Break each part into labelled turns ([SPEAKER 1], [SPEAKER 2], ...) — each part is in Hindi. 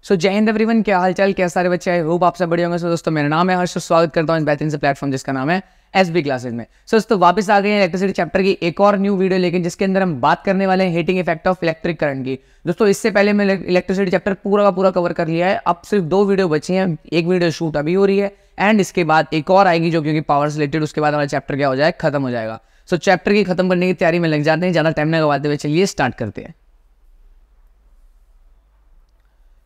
[SPEAKER 1] जय हिंद एवरीवन, क्या हालचाल, क्या सारे बच्चे, आई होप आप सब बढ़िया होंगे। दोस्तों मेरा नाम है हर्ष, स्वागत करता हूं इस बेहतरीन से प्लेटफॉर्म जिसका नाम है एसबी क्लासेज में। दोस्तों वापस आ गए हैं इलेक्ट्रिसिटी चैप्टर की एक और न्यू वीडियो लेकिन जिसके अंदर हम बात करने वाले हैं heating effect of electric current की। दोस्तों इससे पहले मैं इलेक्ट्रिसिटी चैप्टर पूरा का पूरा कवर कर लिया है, अब सिर्फ 2 वीडियो बची हैं। एक वीडियो शूट अभी हो रही है एंड इसके बाद एक और आएगी जो क्योंकि पावर से रिलेटेड, उसके बाद हमारा चैप्टर क्या हो जाए, खत्म हो जाएगा। चैप्टर की खत्म करने की तैयारी में लग जाते हैं, ज़्यादा टाइम ना गवाते हुए चलिए स्टार्ट करते हैं।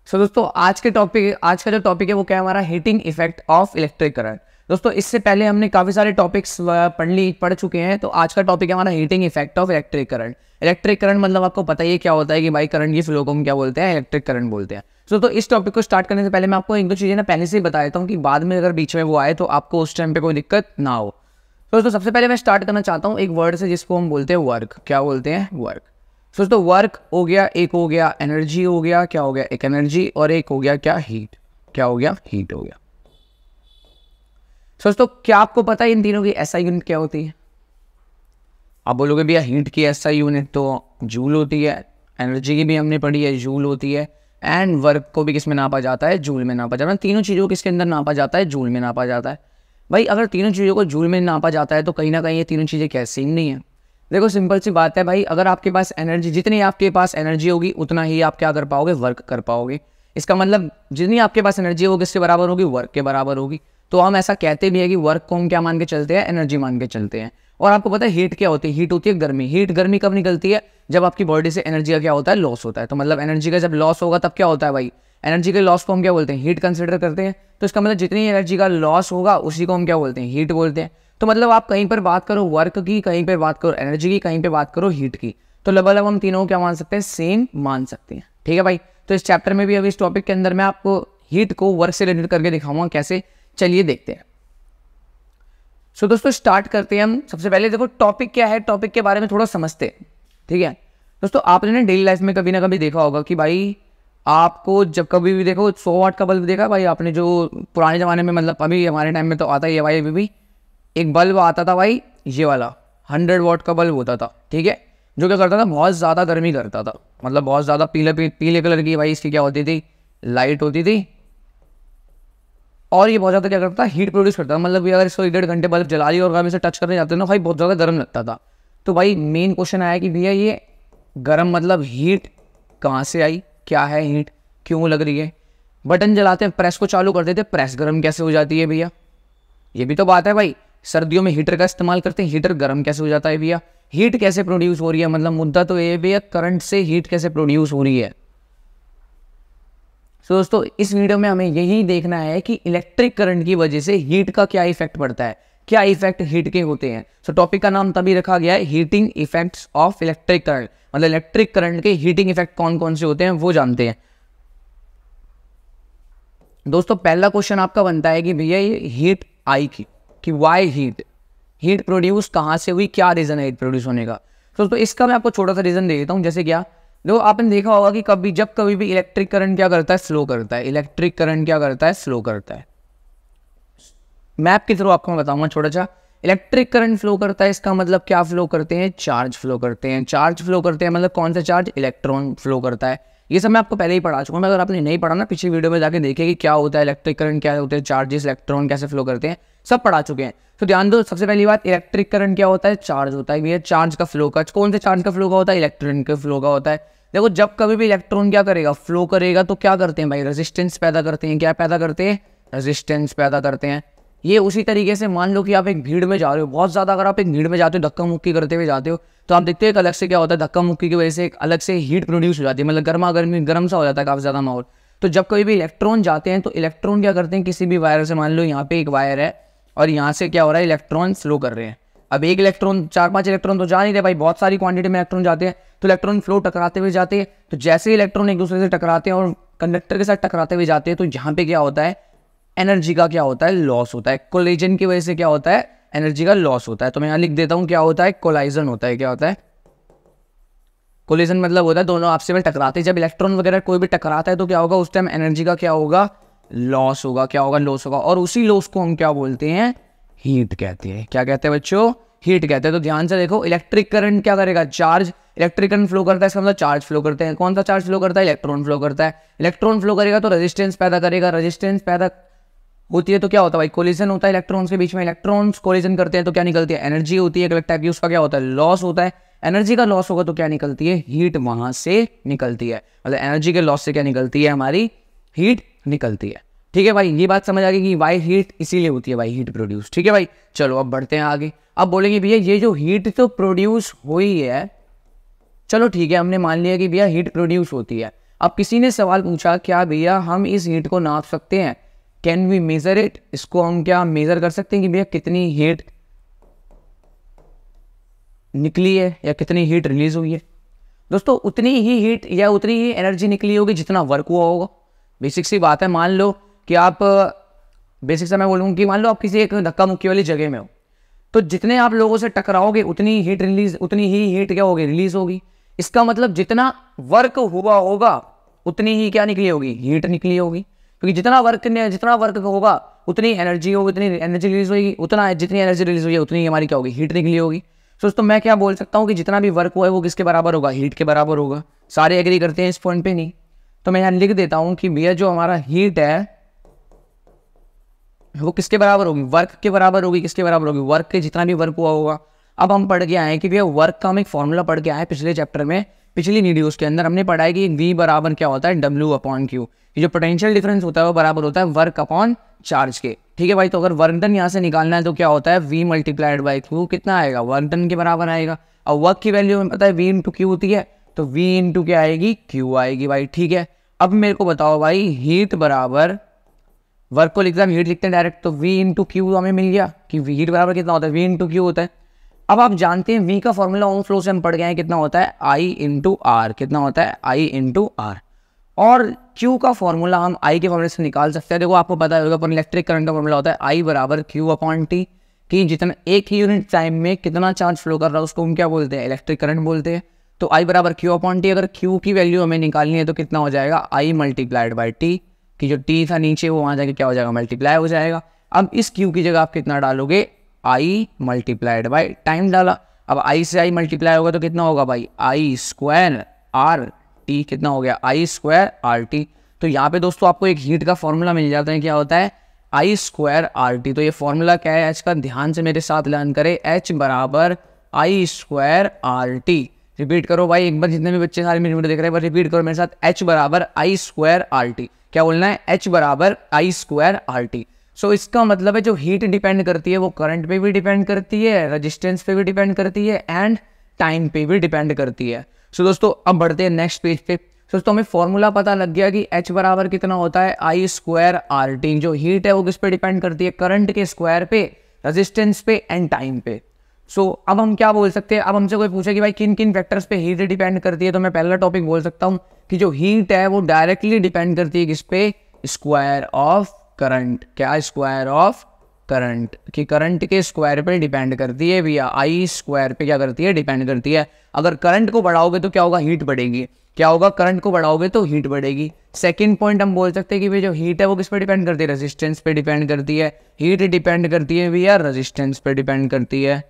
[SPEAKER 1] दोस्तों आज का जो टॉपिक है वो क्या है हमारा, heating effect of electric current. दोस्तों इससे पहले हमने काफ़ी सारे टॉपिक्स पढ़ चुके हैं, तो आज का टॉपिक है हमारा heating effect of electric current. Electric current मतलब आपको पता ही है क्या होता है कि भाई करंट की फ्लो को हम क्या बोलते हैं, इलेक्ट्रिक करंट बोलते हैं। तो इस टॉपिक को स्टार्ट करने से पहले मैं आपको 1-2 चीज़ें ना पहले से ही बता देता हूँ कि बाद में अगर बीच में वो आए तो आपको उस टाइम पे कोई दिक्कत ना हो। दोस्तों सबसे पहले मैं स्टार्ट करना चाहता हूँ एक वर्ड से जिसको हम बोलते हैं वर्क। क्या बोलते हैं, वर्क। दोस्तों वर्क हो गया, एक हो गया एनर्जी हो गया, क्या हो गया, एक एनर्जी, और एक हो गया क्या, हीट। क्या हो गया, हीट हो गया। दोस्तों क्या आपको पता है इन तीनों की एसआई यूनिट क्या होती है? आप बोलोगे भैया हीट की एसआई यूनिट तो जूल होती है, एनर्जी की भी हमने पढ़ी है, जूल होती है, एंड वर्क को भी किस में नापा जाता है, जूल में नापा जाता है। तीनों चीज़ों को किसके अंदर नापा जाता है, जूल में नापा जाता है। भाई अगर तीनों चीज़ों को जूल में नापा जाता है तो कहीं ना कहीं ये तीनों चीज़ें क्या सेम नहीं है? देखो सिंपल सी बात है भाई, अगर आपके पास एनर्जी, जितनी आपके पास एनर्जी होगी उतना ही आप क्या कर पाओगे, वर्क कर पाओगे। इसका मतलब जितनी आपके पास एनर्जी होगी किसके बराबर होगी, वर्क के बराबर होगी। तो हम ऐसा कहते भी है कि वर्क को हम क्या मान के चलते हैं, एनर्जी मान के चलते हैं। और आपको पता है हीट क्या होती है, हीट होती है गर्मी। हीट गर्मी कब निकलती है, जब आपकी बॉडी से एनर्जी का क्या होता है, लॉस होता है। तो मतलब एनर्जी का जब लॉस होगा तब क्या होता है भाई, एनर्जी के लॉस को हम क्या बोलते हैं, हीट कंसिडर करते हैं। तो इसका मतलब जितनी एनर्जी का लॉस होगा उसी को हम क्या बोलते हैं, हीट बोलते हैं। तो मतलब आप कहीं पर बात करो वर्क की, कहीं पर बात करो एनर्जी की, कहीं पर बात करो हीट की, तो लगभग हम तीनों को क्या मान सकते हैं, सेम मान सकते हैं। ठीक है भाई, तो इस चैप्टर में भी अभी इस टॉपिक के अंदर मैं आपको हीट को वर्क से रिलेटेड करके दिखाऊंगा कैसे, चलिए देखते हैं। दोस्तों स्टार्ट करते हैं हम। सबसे पहले देखो टॉपिक क्या है, टॉपिक के बारे में थोड़ा समझते हैं। ठीक है दोस्तों, आपने ना डेली लाइफ में कभी ना कभी देखा होगा कि भाई आपको जब कभी भी देखो 100 वाट का बल्ब देखा भाई आपने, जो पुराने ज़माने में, मतलब अभी हमारे टाइम में तो आता ही है भाई, अभी भी एक बल्ब आता था भाई, ये वाला 100 वाट का बल्ब होता था। ठीक है, जो क्या करता था, बहुत ज़्यादा गर्मी करता था, मतलब बहुत ज़्यादा पीले कलर की भाई इसकी क्या होती थी, लाइट होती थी, और ये बहुत ज़्यादा क्या करता था, हीट प्रोड्यूस करता था। मतलब अगर इसको 1-1.5 घंटे बल्ब जला लिया और गर्मी से टच करने जाते ना भाई, बहुत ज़्यादा गर्म लगता था। तो भाई मेन क्वेश्चन आया कि भैया ये गर्म मतलब हीट कहाँ से आई, क्या है हीट, क्यों लग रही है। बटन जलाते हैं, प्रेस को चालू कर देते, प्रेस गर्म कैसे हो जाती है भैया, ये भी तो बात है भाई। सर्दियों में हीटर का इस्तेमाल करते हैं, हीटर गर्म कैसे हो जाता है भैया, हीट कैसे प्रोड्यूस हो रही है। मतलब मुद्दा तो ये भैया करंट से हीट कैसे प्रोड्यूस हो रही है। तो दोस्तों इस वीडियो में हमें यही देखना है कि इलेक्ट्रिक करंट की वजह से हीट का क्या इफेक्ट पड़ता है, क्या इफेक्ट हीट के होते हैं। टॉपिक का नाम तभी रखा गया है heating effects of electric current, मतलब इलेक्ट्रिक करंट के हीटिंग इफेक्ट कौन कौन से होते हैं वो जानते हैं। दोस्तों पहला क्वेश्चन आपका बनता है कि भैया ये हीट आई कि वाई हीट प्रोड्यूस कहाँ से हुई, क्या रीजन है हीट प्रोड्यूस होने का। तो इसका मैं आपको छोटा सा रीजन दे देता हूँ। जैसे क्या, जो आपने देखा होगा कि जब कभी भी इलेक्ट्रिक करंट क्या करता है, फ्लो करता है। इलेक्ट्रिक करंट क्या करता है, फ्लो करता है। मैप के थ्रू आपको मैं बताऊंगा छोटा सा। इलेक्ट्रिक करंट फ्लो करता है, इसका मतलब क्या फ्लो करते हैं, चार्ज फ्लो करते हैं। चार्ज फ्लो करते हैं मतलब कौन सा चार्ज, इलेक्ट्रॉन फ्लो करता है। ये सब मैं आपको पहले ही पढ़ा चुका हूँ। अगर आपने नहीं पढ़ा ना, पिछली वीडियो में जाके देखिए कि क्या होता है इलेक्ट्रिक करंट, क्या होते हैं चार्जेस, इलेक्ट्रॉन कैसे फ्लो करते हैं, सब पढ़ा चुके हैं। तो ध्यान दो, सबसे पहली बात, इलेक्ट्रिक करंट क्या होता है, चार्ज होता है। भैया चार्ज का फ्लो का, कौन से चार्ज का फ्लो का होता है, इलेक्ट्रॉन के फ्लो का होता है। देखो जब कभी भी इलेक्ट्रॉन क्या करेगा, फ्लो करेगा, तो क्या करते हैं भाई, रेजिस्टेंस पैदा करते हैं। क्या पैदा करते हैं, रेजिस्टेंस पैदा करते हैं। ये उसी तरीके से मान लो कि आप एक भीड़ में जा रहे हो, बहुत ज़्यादा अगर आप एक भीड़ में जाते हो, धक्का मुक्की करते हुए जाते हो, तो आप देखते हो एक अलग से क्या होता है, धक्का मुक्की की वजह से एक अलग से हीट प्रोड्यूस हो जाती है, मतलब गर्म सा हो जाता है काफ़ी ज़्यादा माहौल। तो जब कभी भी इलेक्ट्रॉन जाते हैं तो इलेक्ट्रॉन क्या करते हैं, किसी भी वायर से, मान लो यहाँ पे एक वायर है और यहाँ से क्या हो रहा है, इलेक्ट्रॉन फ्लो कर रहे हैं। अब एक इलेक्ट्रॉन, 4-5 इलेक्ट्रॉन तो जा नहीं रहे भाई, बहुत सारी क्वांटिटी में इलेक्ट्रॉन जाते हैं। तो इलेक्ट्रॉन फ्लो टकराते हुए जाते हैं। तो जैसे ही इलेक्ट्रॉन एक दूसरे से टकराते हैं और कंडक्टर के साथ टकराते हुए जाते हैं, तो यहाँ पे क्या होता है, एनर्जी का क्या होता है, लॉस होता है। कोलिजन की वजह से क्या होता है, एनर्जी का लॉस होता है। तो मैं यहाँ लिख देता हूँ क्या होता है, कोलाइजन होता है। क्या होता है, कोलिजन मतलब होता है दोनों आपस में टकराते हैं। जब इलेक्ट्रॉन वगैरह कोई भी टकराता है तो क्या होगा, उस टाइम एनर्जी का क्या होगा, लॉस होगा। क्या होगा, लॉस होगा। और उसी लॉस को हम क्या बोलते हैं, हीट कहते हैं। क्या कहते हैं बच्चों, हीट कहते हैं। तो ध्यान से देखो, इलेक्ट्रिक करंट क्या करेगा, चार्ज, इलेक्ट्रिक करंट फ्लो करता है, इसका मतलब चार्ज फ्लो करते हैं। कौन सा चार्ज फ्लो करता है, इलेक्ट्रॉन फ्लो करता है। इलेक्ट्रॉन फ्लो करेगा तो रेजिस्टेंस पैदा करेगा, रेजिस्टेंस पैदा होती है तो क्या होता है भाई, कोलिजन होता है इलेक्ट्रॉन्स के बीच में, इलेक्ट्रॉन्स कोलिजन करते हैं तो क्या निकलती है, एनर्जी होती है एक टाइप की, उसका क्या होता है, लॉस होता है। एनर्जी का लॉस होगा तो क्या निकलती है, हीट वहां से निकलती है। मतलब एनर्जी के लॉस से क्या निकलती है, हमारी हीट निकलती है। ठीक है भाई, ये बात समझ आ गई कि वाई हीट इसीलिए होती है भाई, हीट प्रोड्यूस। ठीक है भाई, चलो अब बढ़ते हैं आगे। अब बोलेंगे भैया ये जो हीट तो प्रोड्यूस हुई है, चलो ठीक है, हमने मान लिया कि भैया हीट प्रोड्यूस होती है। अब किसी ने सवाल पूछा, क्या भैया हम इस हीट को नाप सकते हैं, कैन वी मेजर इट, इसको हम क्या मेजर कर सकते हैं कि भैया कितनी हीट निकली है या कितनी हीट रिलीज हुई है। दोस्तों उतनी ही हीट या उतनी ही एनर्जी निकली होगी जितना वर्क हुआ होगा। बेसिक सी बात है, मान लो कि आप, बेसिक से मैं बोलूँ कि मान लो आप किसी एक धक्का मुक्की वाली जगह में हो, तो जितने आप लोगों से टकराओगे उतनी हीट रिलीज, उतनी ही हीट क्या होगी, रिलीज होगी। इसका मतलब जितना वर्क हुआ होगा उतनी ही क्या निकली होगी, हीट निकली होगी। क्योंकि जितना वर्क होगा उतनी एनर्जी होगी, उतनी एनर्जी रिलीज होगी, उतना जितनी एनर्जी रिलीज हुई है उतनी हमारी क्या होगी, हीट निकली होगी। दोस्तों मैं क्या बोल सकता हूँ कि जितना भी वर्क हुआ है वो किसके बराबर होगा, हीट के बराबर होगा। सारे एग्री करते हैं इस पॉइंट पे, नहीं? तो मैं यहाँ लिख देता हूँ कि भैया जो हमारा हीट है वो किसके बराबर होगी, वर्क के बराबर होगी। किसके बराबर होगी, वर्क के, जितना भी वर्क हुआ होगा। अब हम पढ़ के आए कि भैया वर्क का हम एक फॉर्मूला पढ़ के आए पिछले चैप्टर में, पिछली वीडियोस के अंदर हमने पढ़ा है कि V बराबर क्या होता है, W/Q। ये जो पोटेंशियल डिफरेंस होता है वो बराबर होता है वर्क अपॉन चार्ज के। ठीक है भाई, तो अगर वर्क डन यहाँ से निकालना है तो क्या होता है, V × Q कितना आएगा, वर्क डन के बराबर आएगा। और वर्क की वैल्यू हमें पता है V × Q होती है, तो V × क्या आएगी, Q आएगी भाई। ठीक है, अब मेरे को बताओ भाई, हीट बराबर, वर्क को लिखते हैं हीट लिखते हैं डायरेक्ट, तो V × Q हमें मिल गया कि हीट बराबर कितना होता है, V × Q होता है। अब आप जानते हैं V का फॉर्मूला ओम फ्लो से हम पढ़ गए हैं, कितना होता है, I × R। कितना होता है, I × R। और Q का फॉर्मूला हम I के फॉर्मूले से निकाल सकते हैं। देखो आपको पता होगा, पर इलेक्ट्रिक करंट का फॉर्मूला होता है I = Q/T, कि जितना एक ही यूनिट टाइम में कितना चार्ज फ्लो कर रहा है उसको हम क्या बोलते हैं, इलेक्ट्रिक करंट बोलते हैं। तो I = Q/T, अगर Q की वैल्यू हमें निकालनी है तो कितना हो जाएगा, I × T, कि जो T था नीचे वो वहाँ जाके क्या हो जाएगा, मल्टीप्लाई हो जाएगा। अब इस Q की जगह आप कितना डालोगे, I × टाइम डाला। अब I से I मल्टीप्लाई होगा तो कितना होगा भाई, I² RT, कितना हो गया, I² RT। तो यहाँ पे दोस्तों आपको एक हीट का फॉर्मूला मिल जाता है, क्या होता है, I² RT। तो ये फॉर्मूला क्या है H का, ध्यान से मेरे साथ लर्न करें, H = I² RT। रिपीट करो भाई एक बार, जितने भी बच्चे सारे मेरे वीडियो देख रहे हैं रिपीट करो मेरे साथ, H = I² RT। क्या बोलना है, H = I² RT। सो इसका मतलब है जो हीट डिपेंड करती है वो करंट पे भी डिपेंड करती है, रेजिस्टेंस पे भी डिपेंड करती है, एंड टाइम पे भी डिपेंड करती है। सो दोस्तों अब बढ़ते हैं नेक्स्ट पेज पे। दोस्तों हमें फॉर्मूला पता लग गया कि H बराबर कितना होता है, I² RT। जो हीट है वो किस पे डिपेंड करती है, करंट के स्क्वायर पे, रेजिस्टेंस पे एंड टाइम पे। सो अब हम क्या बोल सकते हैं, अब हमसे कोई पूछे कि भाई किन किन फैक्टर्स पे हीट डिपेंड करती है, तो मैं पहला टॉपिक बोल सकता हूँ कि जो हीट है वो डायरेक्टली डिपेंड करती है किस पे, स्क्वायर ऑफ करंट। क्या, स्क्वायर ऑफ करंट, कि करंट के स्क्वायर पे डिपेंड करती है भैया, I² पे क्या करती है, डिपेंड करती है। अगर करंट को बढ़ाओगे तो क्या होगा, हीट बढ़ेगी। क्या होगा, करंट को बढ़ाओगे तो हीट बढ़ेगी। सेकंड पॉइंट हम बोल सकते हैं कि भाई जो हीट है वो किस पे डिपेंड करती है, रेजिस्टेंस पे डिपेंड करती है। हीट डिपेंड करती है भैया, रेजिस्टेंस पे डिपेंड करती है,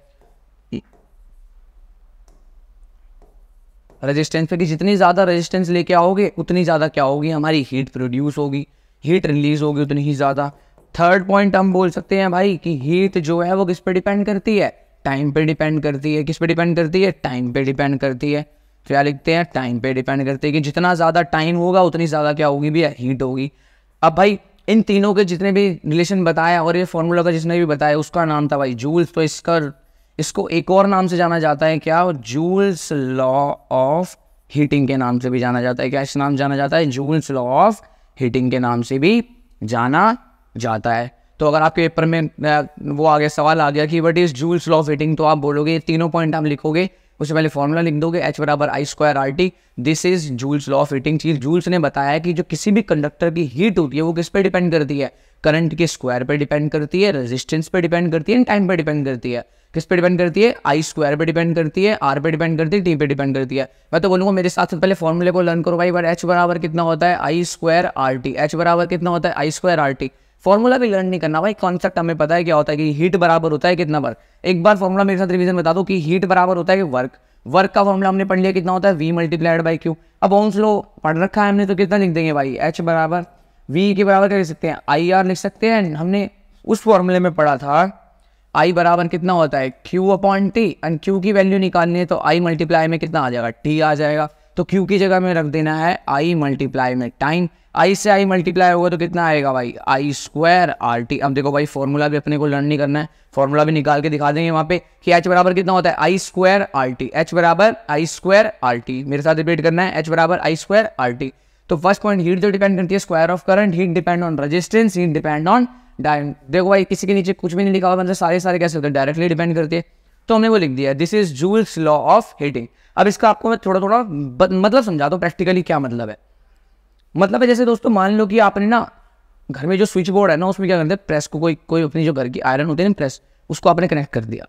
[SPEAKER 1] रेजिस्टेंस पे, कि जितनी ज़्यादा रेजिस्टेंस लेके आओगे उतनी ज़्यादा क्या होगी, हमारी हीट प्रोड्यूस होगी, हीट रिलीज होगी उतनी ही ज़्यादा। थर्ड पॉइंट हम बोल सकते हैं भाई कि हीट जो है वो किस पे डिपेंड करती है, टाइम पे डिपेंड करती है। किस पे डिपेंड करती है, टाइम पे डिपेंड करती है। तो क्या लिखते हैं, टाइम पे डिपेंड करती है, कि जितना ज़्यादा टाइम होगा उतनी ज़्यादा क्या होगी भैया, हीट होगी। अब भाई इन तीनों के जितने भी रिलेशन बताया और ये फॉर्मूला का जिसने भी बताया उसका नाम था भाई जूल्स। तो इसको एक और नाम से जाना जाता है, क्या, जूल्स लॉ ऑफ हीटिंग के नाम से भी जाना जाता है। क्या इस नाम जाना जाता है, जूल्स लॉ ऑफ हीटिंग के नाम से भी जाना जाता है। तो अगर आपके पेपर में वो आ गया, सवाल आ गया कि what is joules law of heating, तो आप बोलोगे, तीनों पॉइंट आप लिखोगे, उससे पहले फॉर्मूला लिख दोगे, H = I² RT। This is joules law of heating. चीज जूल्स ने बताया कि जो किसी भी कंडक्टर की हीट होती है वो किस पे डिपेंड करती है, करंट के स्क्वायर पे डिपेंड करती है, रेजिस्टेंस पे डिपेंड करती है, टाइम पे डिपेंड करती है। किस पे डिपेंड करती है, I² पे डिपेंड करती है, R पे डिपेंड करती है, T पे डिपेंड करती है। मैं तो बोलूँगा मेरे साथ पहले फॉर्मूले को लर्न करो भाई। H बराबर कितना होता है, I² RT। H बराबर कितना होता है, I² RT। फॉर्मूला भी लर्न नहीं करना भाई, कॉन्सेप्ट हमें पता है क्या होता है कि हीट बराबर होता है कितना वर्क। एक बार फॉर्मूला मेरे साथ रिवीजन बता दो कि हीट बराबर होता है कि वर्क। वर्क का फॉर्मूला हमने पढ़ लिया कितना होता है, V मल्टीप्लाइड बाई क्यू। अब ओम्स लॉ पढ़ रखा है हमने, तो कितना लिख देंगे भाई, H बराबर V के बराबर क्या लिख सकते हैं, IR लिख सकते हैं। हमने उस फॉर्मूले में पढ़ा था I बराबर कितना होता है Q upon T, and Q की वैल्यू निकालनी है तो I मल्टीप्लाई में कितना आ जाएगा, T आ जाएगा। तो Q की जगह में रख देना है I मल्टीप्लाई में टाइम। I से I मल्टीप्लाई होगा तो कितना आएगा भाई, I स्क्वायर RT। अब देखो भाई फॉर्मूला भी अपने को लर्न नहीं करना है, फॉर्मूला भी निकाल के दिखा देंगे वहाँ पे कि H बराबर कितना होता है, I स्क्वायर RT। H बराबर I स्क्वायर RT, मेरे साथ रिपीट करना है, H बराबर I स्क्वायर RT। तो फर्स्ट पॉइंट, हीट जो डिपेंड करती है square of current, heat depend on resistance, heat depend on डायन। देखो भाई किसी के नीचे कुछ भी नहीं लिखा हुआ, मतलब सारे कैसे होते हैं, डायरेक्टली डिपेंड करती है। तो हमने वो लिख दिया, this is joules law of heating. अब इसका आपको मैं थोड़ा थोड़ा मतलब समझा दो प्रैक्टिकली क्या मतलब है। मतलब है जैसे दोस्तों मान लो कि आपने ना घर में जो स्विच बोर्ड है ना, उसमें क्या करते हैं, प्रेस को कोई अपनी जो घर की आयरन होती है ना प्रेस, उसको आपने कनेक्ट कर दिया।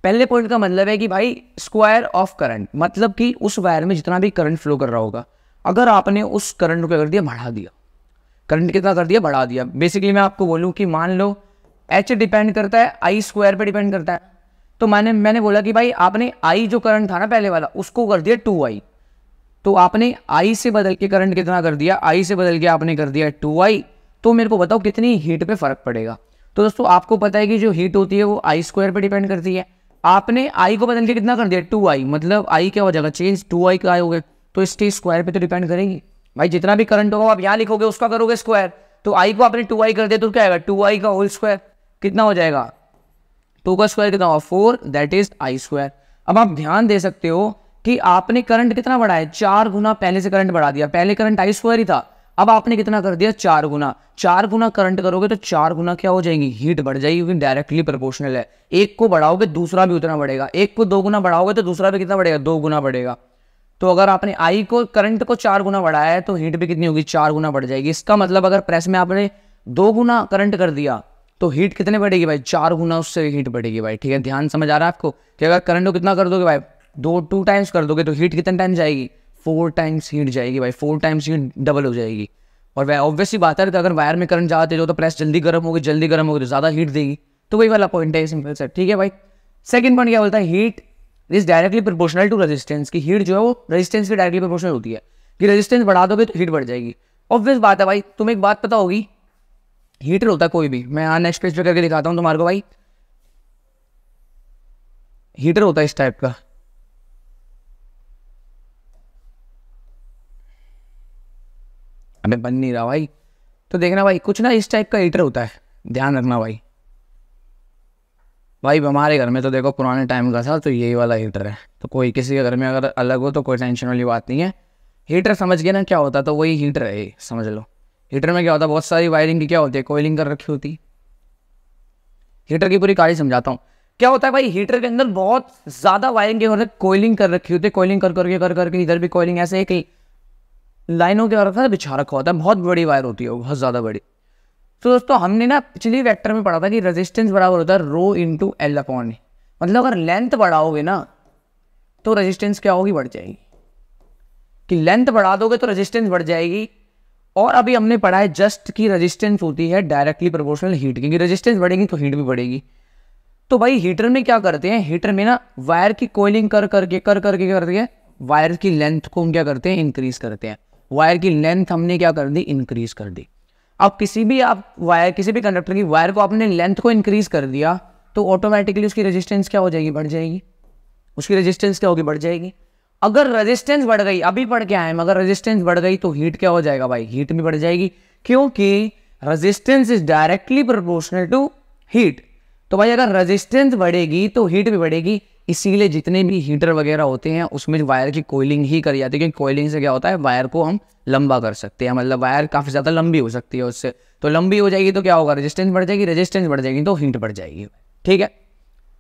[SPEAKER 1] पहले पॉइंट का मतलब है कि भाई स्क्वायर ऑफ करंट, मतलब कि उस वायर में जितना भी करंट फ्लो कर रहा होगा, अगर आपने उस करंट को क्या कर दिया, बढ़ा दिया, करंट कितना कर दिया, बढ़ा दिया। बेसिकली मैं आपको बोलूं कि मान लो H डिपेंड करता है I स्क्वायर पे डिपेंड करता है, तो मैंने बोला कि भाई आपने I जो करंट था ना पहले वाला, उसको कर दिया 2I, तो आपने I से बदल के करंट कितना कर दिया, I से बदल के आपने कर दिया 2I। तो मेरे को बताओ कितनी हीट पे फर्क पड़ेगा। तो दोस्तों आपको पता है कि जो हीट होती है वो I स्क्वायर पे डिपेंड करती है। आपने I को बदल के कितना कर दिया, 2I, मतलब I क्या हो जाएगा, चेंज 2I का हो गया, तो इसके स्क्वायर पे तो डिपेंड करेगी भाई। जितना भी करंट होगा आप यहाँ लिखोगे उसका करोगे स्क्वायर, तो I को आपने 2I कर दिया तो क्या आएगा, 2I का होल स्क्वायर कितना हो जाएगा, 2 का स्क्वायर कितना होगा 4, दैट इज I स्क्वायर। अब आप ध्यान दे सकते हो कि आपने करंट कितना बढ़ाया, 4 गुना पहले से करंट बढ़ा दिया। पहले करंट I स्क्वायर ही था, अब आपने कितना कर दिया, 4 गुना। 4 गुना करंट करोगे तो 4 गुना क्या हो जाएगी, हीट बढ़ जाएगी, क्योंकि डायरेक्टली प्रोपोर्शनल है। एक को बढ़ाओगे दूसरा भी उतना बढ़ेगा, एक को 2 गुना बढ़ाओगे तो दूसरा भी कितना बढ़ेगा, 2 गुना बढ़ेगा। तो अगर आपने I को करंट को 4 गुना बढ़ाया है तो हीट भी कितनी होगी, 4 गुना बढ़ जाएगी। इसका मतलब अगर प्रेस में आपने 2 गुना करंट कर दिया तो हीट कितने बढ़ेगी भाई, 4 गुना उससे हीट बढ़ेगी भाई। ठीक है, ध्यान समझ आ रहा है आपको कि अगर करंट को कितना कर दोगे भाई, 2 टाइम्स कर दोगे तो हीट कितने टाइम जाएगी, 4 टाइम्स हीट जाएगी भाई, 4 टाइम्स हीट डबल हो जाएगी। और वह ऑब्वियसली बात है कि अगर वायर में करंट ज़्यादा तेज हो तो प्रेस जल्दी गर्म होगी तो ज़्यादा हीट देगी। तो वही वाला पॉइंट है, सिंपल सा। ठीक है भाई, सेकंड पॉइंट क्या बोलता है, heat is directly proportional to resistance, की हीट जो है वो रेजिस्टेंस के डायरेक्टली प्रोपोर्शनल होती है, कि रेजिस्टेंस बढ़ा दोगे तो हीट बढ़ जाएगी। ऑब्वियस बात है भाई, तुम्हें एक बात पता होगी, हीटर होता है कोई भी, मैं यहाँ नेक्स्ट पेज पे करके दिखाता हूँ तुम्हारे को भाई। हीटर होता है इस टाइप का, अबे बन नहीं रहा भाई, तो देखना भाई कुछ ना इस टाइप का हीटर होता है, ध्यान रखना भाई। भाई हमारे घर में तो देखो पुराने टाइम का था, तो यही वाला हीटर है। तो कोई किसी के घर में अगर अलग हो तो कोई टेंशन वाली बात नहीं है। हीटर समझ गया ना क्या होता, तो वही हीटर है, समझ लो। हीटर में क्या होता है, बहुत सारी वायरिंग की क्या होती है, कोयलिंग कर रखी होती। हीटर की पूरी कहानी समझाता हूँ। क्या होता है भाई, हीटर के अंदर बहुत ज्यादा वायरिंग के होते, कोयलिंग कर रखी होती है, कोयलिंग कर करके इधर भी कोयलिंग, ऐसे एक लाइनों के रखा बिछा रखा होता है, बहुत बड़ी वायर होती है, बहुत ज्यादा बड़ी। तो दोस्तों हमने ना पिछली वेक्टर में पढ़ा था कि रेजिस्टेंस बराबर होता है रो इंटू एल अपॉन ए, मतलब अगर लेंथ बढ़ाओगे ना तो रेजिस्टेंस क्या होगी, बढ़ जाएगी। कि लेंथ बढ़ा दोगे तो रेजिस्टेंस बढ़ जाएगी। और अभी हमने पढ़ा है जस्ट की रेजिस्टेंस होती है डायरेक्टली प्रोपोर्शनल हीट की, रेजिस्टेंस बढ़ेगी तो हीट भी बढ़ेगी। तो भाई हीटर में क्या करते हैं, हीटर में ना वायर की कोयलिंग कर करके वायर की लेंथ को हम क्या करते हैं, इंक्रीज करते हैं। वायर की लेंथ हमने क्या कर दी, इंक्रीज कर दी। अब किसी भी कंडक्टर की वायर को आपने लेंथ को इंक्रीज कर दिया तो ऑटोमेटिकली उसकी रेजिस्टेंस क्या हो जाएगी, बढ़ जाएगी। उसकी रेजिस्टेंस क्या होगी, बढ़ जाएगी। अगर रेजिस्टेंस बढ़ गई, अभी पढ़ के आए हम, अगर रेजिस्टेंस बढ़ गई तो हीट क्या हो जाएगा भाई, हीट भी बढ़ जाएगी, क्योंकि resistance is directly proportional to heat. तो भाई अगर रेजिस्टेंस बढ़ेगी तो हीट भी बढ़ेगी। इसीलिए जितने भी हीटर वगैरह होते हैं उसमें वायर की कोयलिंग ही करी जाती है, क्योंकि कोयलिंग से क्या होता है, वायर को हम लंबा कर सकते हैं, मतलब वायर काफी ज्यादा लंबी हो सकती है उससे। तो लंबी हो जाएगी तो क्या होगा, रेजिस्टेंस बढ़ जाएगी, रेजिस्टेंस बढ़ जाएगी तो हीट बढ़ जाएगी। ठीक है,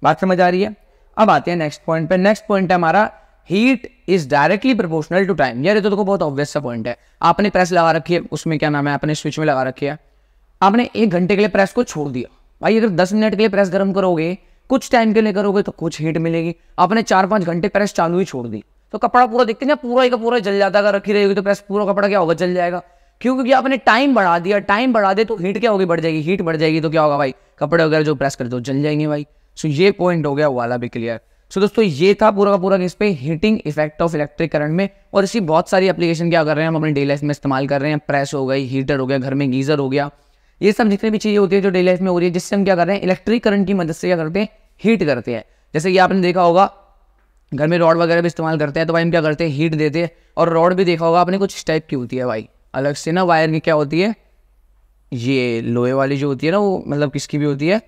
[SPEAKER 1] बात समझ आ रही है। अब आते हैं नेक्स्ट पॉइंट पे। नेक्स्ट पॉइंट है हमारा, heat is directly proportional to time. यार ये तो देखो बहुत ऑब्वियस सा पॉइंट है। आपने प्रेस लगा रखी है, उसमें क्या नाम है, आपने स्विच में लगा रखी है, आपने 1 घंटे के लिए प्रेस को छोड़ दिया। भाई अगर 10 मिनट के लिए प्रेस गर्म करोगे, कुछ टाइम के लिए करोगे तो कुछ हीट मिलेगी। आपने 4-5 घंटे प्रेस चालू ही छोड़ दी तो कपड़ा पूरा देखते ना, पूरा का पूरा जल जाता है। अगर रखी रहेगी तो प्रेस पूरा कपड़ा क्या होगा, जल जाएगा। क्योंकि आपने टाइम बढ़ा दिया, टाइम बढ़ा दे तो हीट क्या होगी, बढ़ जाएगी, हीट बढ़ जाएगी तो क्या होगा भाई, कपड़े वगैरह जो प्रेस करते हो जल जाएंगे भाई। सो ये पॉइंट हो गया वाला भी क्लियर। सो दोस्तों ये था पूरा का पूरा इस पे heating effect of electric current में। और इसी बहुत सारी एप्लीकेशन क्या कर रहे हैं हम अपनी डेली लाइफ में इस्तेमाल कर रहे हैं। प्रेस हो गई, हीटर हो गया, घर में गीजर हो गया, ये सब जितनी भी चीज़ें होती है जो डेली लाइफ में हो रही है, जिससे हम क्या कर रहे हैं, इलेक्ट्रिक करंट की मदद से क्या करते हैं, हीट करते हैं। जैसे कि आपने देखा होगा घर में रॉड वगैरह भी इस्तेमाल करते हैं, तो भाई हम क्या करते हैं, हीट देते हैं। और रॉड भी देखा होगा आपने कुछ इस टाइप की होती है भाई, अलग से ना वायर की क्या होती है, ये लोहे वाली जो होती है ना, वो मतलब किसकी भी होती है,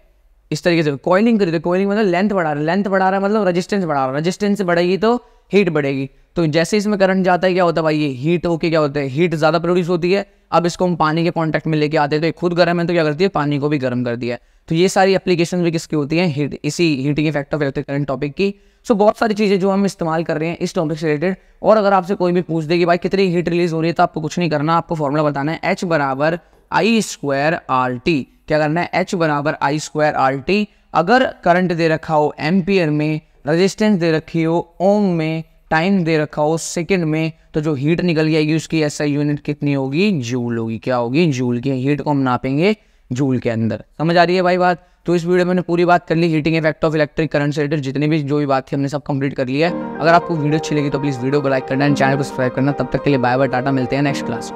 [SPEAKER 1] इस तरीके से कॉइलिंग करी। तो कॉइलिंग मतलब लेंथ बढ़ा रहा है, लेंथ बढ़ा रहा है मतलब रेजिस्टेंस बढ़ा रहा है, रेजिस्टेंस बढ़ेगी तो हीट बढ़ेगी। तो जैसे इसमें करंट जाता है क्या होता है भाई, ये हीट होके क्या होता है, हीट ज़्यादा प्रोड्यूस होती है। अब इसको हम पानी के कॉन्टैक्ट में लेके आते हैं तो ये खुद गर्म है, तो क्या करती है, पानी को भी गर्म कर दिया है। तो ये सारी एप्लीकेशन भी किसकी होती हैं, हीट, इसी heating effect of electric current topic की। सो बहुत सारी चीज़ें जो हम इस्तेमाल कर रहे हैं इस टॉपिक से रिलेटेड। और अगर आपसे कोई भी पूछ दे कि भाई कितनी हीट रिलीज हो रही है, तो आपको कुछ नहीं करना, आपको फॉर्मूला बताना है H बराबर I स्क्वायर RT। क्या करना है, H बराबर I स्क्वायर RT। अगर करंट दे रखा हो एम्पियर में, रेजिस्टेंस दे रखी हो ओम में, टाइम दे रखा हो सेकंड में, तो जो हीट निकल आएगी उसकी एसआई यूनिट कितनी होगी, जूल होगी। क्या होगी, जूल की। हीट को हम नापेंगे जूल के अंदर। समझ आ रही है भाई बात। तो इस वीडियो में मैंने पूरी बात कर ली heating effect of electric current से रिलेटेड, जितनी भी जो भी बात थी हमने सब कंप्लीट कर लिया है। अगर आपको वीडियो अच्छी लगी तो प्लीज़ वीडियो को लाइक करना एंड चैनल को सब्सक्राइब करना। तब तक के लिए बाय बाय, टाटा, मिलते हैं नेक्स्ट क्लास।